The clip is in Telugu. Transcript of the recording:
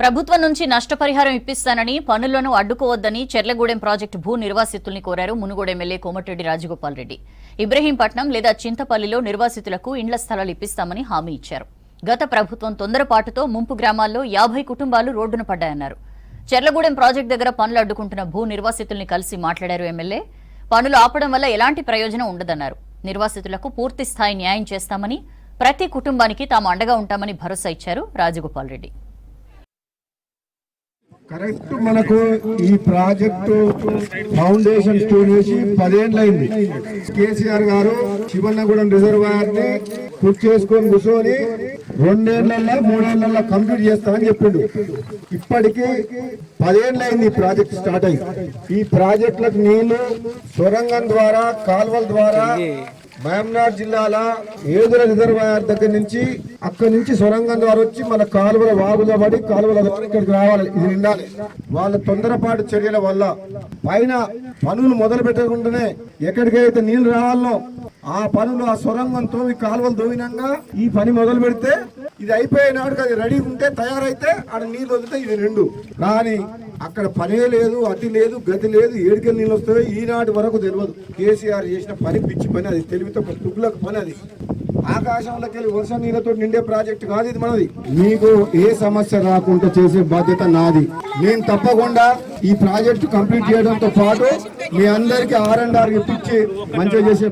ప్రభుత్వం నుంచి నష్టపరిహారం ఇప్పిస్తానని పనులను అడ్డుకోవద్దని చెర్లగూడెం ప్రాజెక్టు భూ నిర్వాసితుల్ని కోరారు మునుగోడు ఎమ్మెల్యే కోమటిరెడ్డి రాజగోపాల్ రెడ్డి. ఇబ్రహీంపట్నం లేదా చింతపల్లిలో నిర్వాసితులకు ఇండ్ల స్థలాలు ఇప్పిస్తామని హామీ ఇచ్చారు. గత ప్రభుత్వం తొందరపాటుతో ముంపు గ్రామాల్లో 50 కుటుంబాలు రోడ్డున పడ్డాయన్నారు. చెర్లగూడెం ప్రాజెక్టు దగ్గర పనులు అడ్డుకుంటున్న భూ నిర్వాసితుల్ని కలిసి మాట్లాడారు ఎమ్మెల్యే. పనులు ఆపడం వల్ల ఎలాంటి ప్రయోజనం ఉండదన్నారు. నిర్వాసితులకు పూర్తి స్థాయి న్యాయం చేస్తామని, ప్రతి కుటుంబానికి తాము అండగా ఉంటామని భరోసా ఇచ్చారు రాజగోపాల్ రెడ్డి. కరెక్ట్ మనకు ఈ ప్రాజెక్టు ఫౌండేషన్ స్టోన్ వేసి 10 ఏళ్ళైంది. కేసీఆర్ గారు శివన్నగూడెం రిజర్వాయర్ ని పూర్తి చేసుకొని కూర్చొని 2 ఏళ్లలో 3 ఏళ్లలో కంప్లీట్ చేస్తామని చెప్పిండు. ఇప్పటికీ 10 ఏళ్ళైంది ఈ ప్రాజెక్ట్ స్టార్ట్ అయ్యి. ఈ ప్రాజెక్టులకు నీళ్లు సొరంగం ద్వారా, కాల్వల ద్వారా మహబూబ్నగర్ జిల్లాల ఏదుల రిజర్వాయర్ దగ్గర నుంచి అక్కడి నుంచి సొరంగం ద్వారా వచ్చి మన కాలువల వాగులో పడి కాలువల ద్వారా ఇక్కడికి రావాలి. ఇది నిండాలి. వాళ్ళ తొందరపాటు చర్యల వల్ల పైన పనులు మొదలు పెట్టకుండానే ఎక్కడికైతే నీళ్లు రావాలనో ఆ పనులు ఆ సొరంగంతో ఈ కాలువలు దోవినంగా ఈ పని మొదలు పెడితే ఇది అయిపోయినాడు. అది రెడీ ఉంటే తయారైతే ఆడ నీళ్ళు వదిలితే ఇది 2. కానీ అక్కడ పనే లేదు, అతి లేదు, గతి లేదు. ఏడుకెళ్ళి నీళ్ళు వస్తాయో ఈనాటి వరకు తెలియదు. కేసీఆర్ చేసిన పని పిచ్చి పని, అది తెలివితో తుగ్గులకు పని. అది ఆకాశంలోకి వెళ్ళి వర్షం నీళ్ళతో నిండే ప్రాజెక్ట్ కాదు ఇది మనది. మీకు ఏ సమస్య రాకుండా చేసే బాధ్యత నాది. నేను తప్పకుండా ఈ ప్రాజెక్టు కంప్లీట్ చేయడంతో పాటు మీ అందరికీ R&R ఇప్పించి మంచిగా చేసే